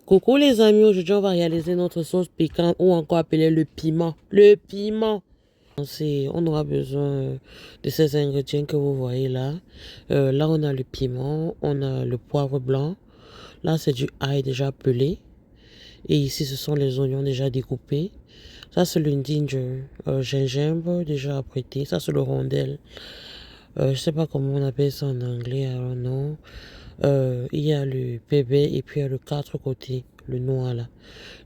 Coucou les amis, aujourd'hui on va réaliser notre sauce piquante ou encore appelé le piment. Le piment. On aura besoin de ces ingrédients que vous voyez là. Là on a le piment, on a le poivre blanc. Là c'est du ail déjà pelé. Et ici ce sont les oignons déjà découpés. Ça c'est le gingembre déjà apprêté. Ça c'est le rondelle. Je sais pas comment on appelle ça en anglais, alors non. Il y a le bébé et puis il y a le quatre côtés, le noir là.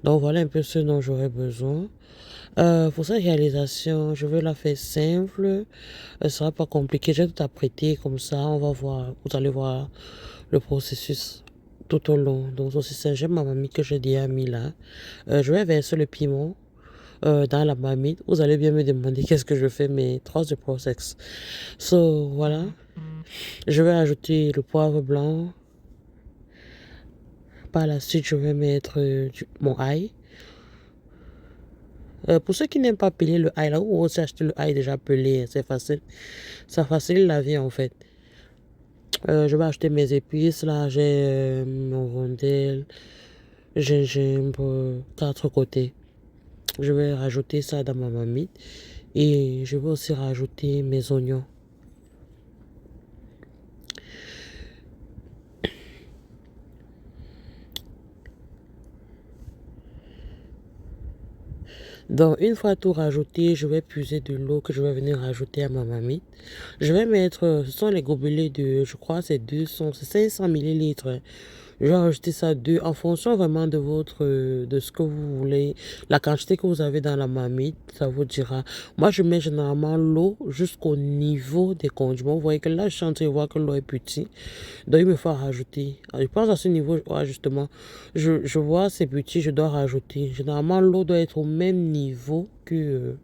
Donc voilà un peu ce dont j'aurais besoin. Pour cette réalisation, je vais la faire simple. Ce sera pas compliqué. J'ai tout apprêté comme ça. On va voir, vous allez voir le processus tout au long. Donc aussi c'est j'ai ma mamie que j'ai déjà mis là. Je vais verser le piment dans la marmite. Vous allez bien me demander qu'est-ce que je fais, mais trust the process. So voilà. Je vais ajouter le poivre blanc. Par la suite, je vais mettre mon ail. Pour ceux qui n'aiment pas peler le ail, là, ou aussi acheter le ail déjà pelé, c'est facile. Ça facilite la vie en fait. Je vais acheter mes épices. Là, j'ai mon rondelle, gingembre, quatre côtés. Je vais rajouter ça dans ma marmite. Et je vais aussi rajouter mes oignons. Donc, une fois tout rajouté, je vais puiser de l'eau que je vais venir rajouter à ma marmite. Je vais mettre, ce sont les gobelets de, je crois, c'est 500 millilitres. Je vais rajouter ça en fonction vraiment de de ce que vous voulez, la quantité que vous avez dans la marmite, ça vous dira. Moi, je mets généralement l'eau jusqu'au niveau des condiments. Vous voyez que là, je suis en train de voir que l'eau est petite. Donc, il me faut rajouter. Je pense à ce niveau, ouais, justement, je vois c'est petit, je dois rajouter. Généralement, l'eau doit être au même niveau que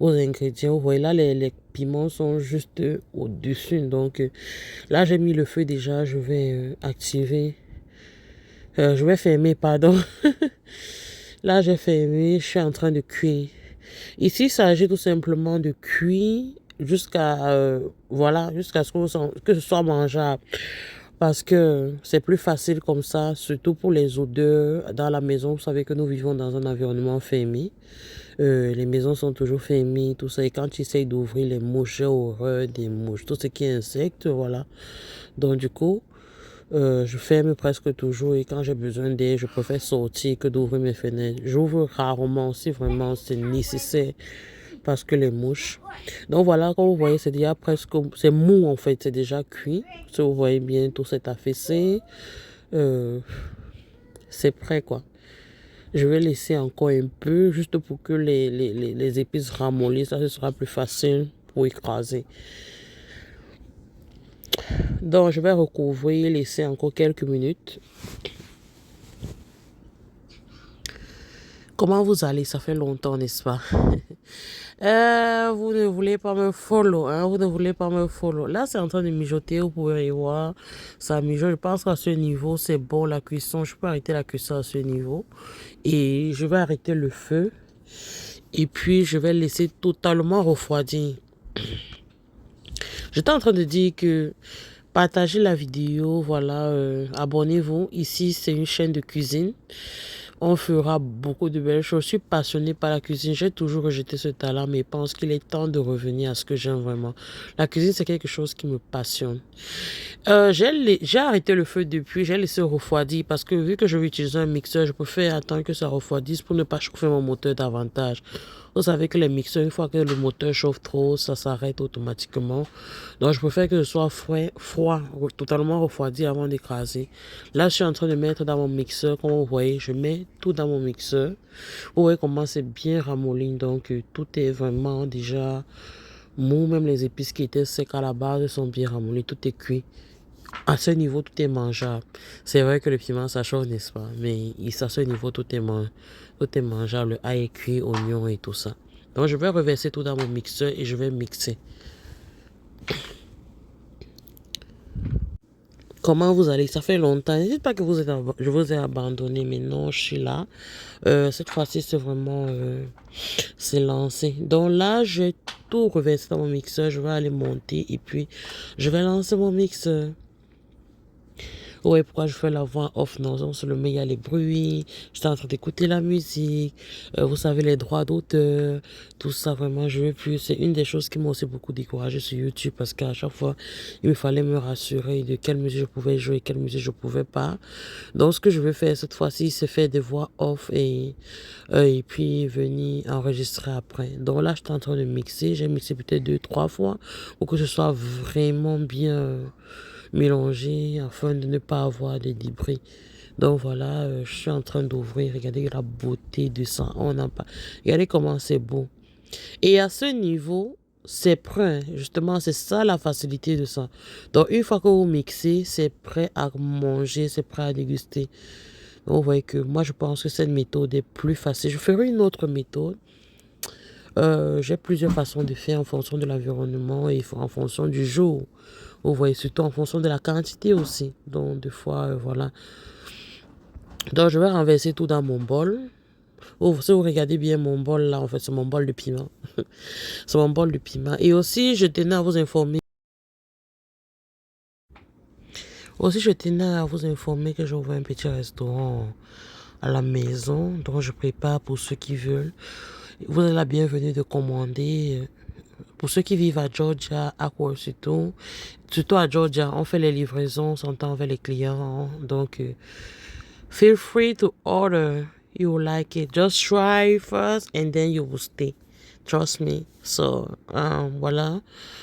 aux ingrédients. Vous voyez là, les piments sont juste au-dessus. Donc, là, j'ai mis le feu déjà. Je vais activer. Je vais fermer, pardon. Là, j'ai fermé. Je suis en train de cuire. Ici, il s'agit tout simplement de cuire jusqu'à voilà, jusqu'à ce que ce soit mangeable. Parce que c'est plus facile comme ça, surtout pour les odeurs dans la maison. Vous savez que nous vivons dans un environnement fermé. Les maisons sont toujours fermées, tout ça. Et quand tu essayes d'ouvrir les mouches, j'ai horreur des mouches, tout ce qui est insectes, voilà. Donc du coup, je ferme presque toujours et quand j'ai besoin d'air, je préfère sortir que d'ouvrir mes fenêtres. J'ouvre rarement si vraiment c'est nécessaire parce que les mouches. Donc voilà, comme vous voyez, c'est déjà presque, c'est mou en fait, c'est déjà cuit. Si vous voyez bien, tout s'est affaissé. C'est prêt quoi. Je vais laisser encore un peu, juste pour que les épices ramollissent. Ça, ce sera plus facile pour écraser. Donc, je vais recouvrir, laisser encore quelques minutes. Comment vous allez? Ça fait longtemps, n'est-ce pas? Vous ne voulez pas me follow, hein? Vous ne voulez pas me follow. Là, c'est en train de mijoter, vous pouvez y voir. Ça mijote. Je pense qu'à ce niveau, c'est bon la cuisson. Je peux arrêter la cuisson à ce niveau. Et je vais arrêter le feu. Et puis, je vais laisser totalement refroidir. J'étais en train de dire que partagez la vidéo, voilà, abonnez-vous. Ici, c'est une chaîne de cuisine. On fera beaucoup de belles choses. Je suis passionnée par la cuisine. J'ai toujours rejeté ce talent, mais je pense qu'il est temps de revenir à ce que j'aime vraiment. La cuisine, c'est quelque chose qui me passionne. J'ai arrêté le feu depuis, j'ai laissé refroidir parce que vu que je vais utiliser un mixeur, je préfère attendre que ça refroidisse pour ne pas chauffer mon moteur davantage. Vous savez que les mixeurs, une fois que le moteur chauffe trop, ça s'arrête automatiquement. Donc, je préfère que ce soit froid, totalement refroidi avant d'écraser. Là, je suis en train de mettre dans mon mixeur. Comme vous voyez, je mets tout dans mon mixeur. Vous voyez comment c'est bien ramolli. Donc, tout est vraiment déjà mou. Même les épices qui étaient secs à la base sont bien ramollies. Tout est cuit. À ce niveau, tout est mangeable. C'est vrai que le piment, ça chauffe, n'est-ce pas? Mais à ce niveau, tout est mangeable. Le ail est cuit, oignon et tout ça. Donc, je vais reverser tout dans mon mixeur et je vais mixer. Comment vous allez? Ça fait longtemps. N'hésitez pas que je vous ai abandonné, mais non, je suis là. Cette fois-ci, c'est vraiment... c'est lancé. Donc là, j'ai tout reversé dans mon mixeur. Je vais aller monter et puis je vais lancer mon mixeur. Ouais, pourquoi je fais la voix off? Non, non seulement il y a les bruits, j'étais en train d'écouter la musique, vous savez, les droits d'auteur, tout ça, vraiment, je veux plus. C'est une des choses qui m'a aussi beaucoup découragé sur YouTube parce qu'à chaque fois, il me fallait me rassurer de quelle musique je pouvais jouer, quelle musique je pouvais pas. Donc, ce que je veux faire cette fois-ci, c'est faire des voix off et puis venir enregistrer après. Donc là, je suis en train de mixer. J'ai mixé peut-être 2, 3 fois pour que ce soit vraiment bien mélangé afin de ne pas avoir de débris. Donc voilà, je suis en train d'ouvrir. Regardez la beauté de ça. On n'a pas. Regardez comment c'est beau. Et à ce niveau, c'est prêt. Justement, c'est ça la facilité de ça. Donc une fois que vous mixez, c'est prêt à manger, c'est prêt à déguster. Donc, vous voyez que moi, je pense que cette méthode est plus facile. Je ferai une autre méthode. J'ai plusieurs façons de faire en fonction de l'environnement et en fonction du jour. Vous voyez, surtout en fonction de la quantité aussi. Donc, des fois, voilà. Donc, je vais renverser tout dans mon bol. Oh, si vous regardez bien mon bol là, en fait, c'est mon bol de piment. C'est mon bol de piment. Et aussi, je tenais à vous informer. Aussi, je tenais à vous informer que j'ouvre un petit restaurant à la maison, dont je prépare pour ceux qui veulent. Vous êtes la bienvenue de commander. Pour ceux qui vivent à Georgia, à quoi surtout à Georgia, on fait les livraisons, on s'entend avec les clients. Donc, feel free to order. You will like it. Just try first and then you will stay. Trust me. So, voilà.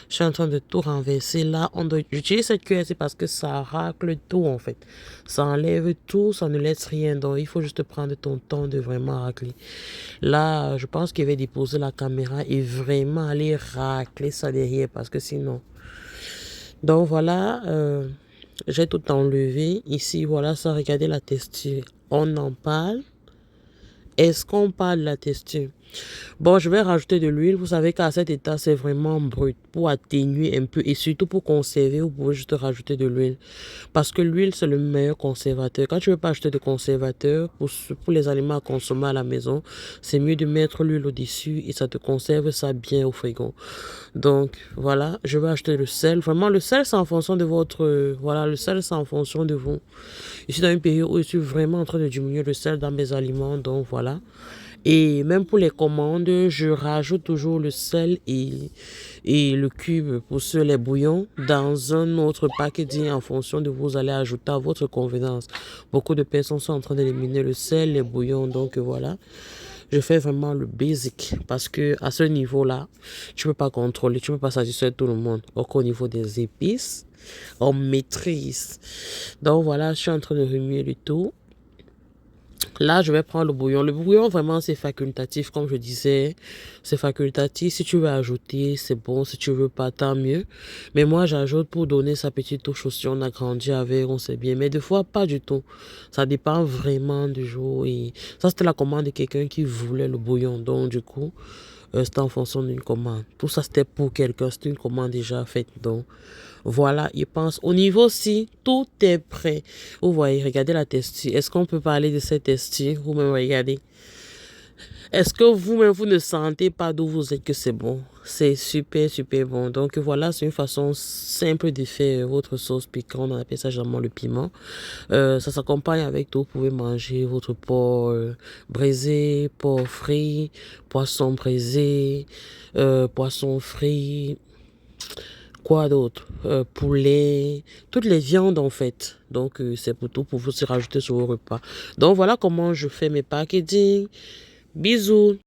Je suis en train de tout renverser là. J'utilise cette cuillère, c'est parce que ça racle tout en fait. Ça enlève tout, ça ne laisse rien. Donc, il faut juste prendre ton temps de vraiment racler. Là, je pense qu'il va déposer la caméra et vraiment aller racler ça derrière parce que sinon. Donc, voilà. J'ai tout enlevé. Ici, voilà ça. Regardez la texture. On en parle. Est-ce qu'on parle de la texture? Bon, je vais rajouter de l'huile. Vous savez qu'à cet état, c'est vraiment brut. Pour atténuer un peu et surtout pour conserver, vous pouvez juste rajouter de l'huile. Parce que l'huile, c'est le meilleur conservateur. Quand tu ne veux pas acheter de conservateur pour les aliments à consommer à la maison, c'est mieux de mettre l'huile au-dessus et ça te conserve ça bien au frigo. Donc, voilà, je vais acheter le sel. Vraiment, le sel, c'est en fonction de votre... Voilà, le sel, c'est en fonction de vous. Je suis dans une période où je suis vraiment en train de diminuer le sel dans mes aliments. Donc, voilà. Et même pour les commandes, je rajoute toujours le sel et le cube pour les bouillons dans un autre packaging en fonction de vous allez ajouter à votre convenance. Beaucoup de personnes sont en train d'éliminer le sel, les bouillons, donc voilà. Je fais vraiment le basic parce que à ce niveau-là, tu peux pas contrôler, tu peux pas satisfaire tout le monde. Donc au niveau des épices, on maîtrise. Donc voilà, je suis en train de remuer le tout. Là, je vais prendre le bouillon. Le bouillon, vraiment, c'est facultatif, comme je disais. C'est facultatif. Si tu veux ajouter, c'est bon. Si tu veux pas, tant mieux. Mais moi, j'ajoute pour donner sa petite touche aussi. On a grandi avec, on sait bien. Mais des fois, pas du tout. Ça dépend vraiment du jour. Et ça, c'était la commande de quelqu'un qui voulait le bouillon. Donc, du coup, c'était en fonction d'une commande. Tout ça, c'était pour quelqu'un. C'était une commande déjà faite. Donc, voilà, je pense. Au niveau si tout est prêt. Vous voyez, regardez la texture. Est-ce qu'on peut parler de cette texture? Vous-même, regardez. Est-ce que vous-même, vous ne sentez pas d'où vous êtes que c'est bon? C'est super, super bon. Donc voilà, c'est une façon simple de faire votre sauce piquante. On appelle ça généralement le piment. Ça s'accompagne avec tout. Vous pouvez manger votre porc braisé, porc frit, poisson braisé, poisson frit. Quoi d'autre? Poulet, toutes les viandes en fait. Donc c'est pour tout, pour vous se rajouter sur vos repas. Donc voilà comment je fais mes packaging. Bisous.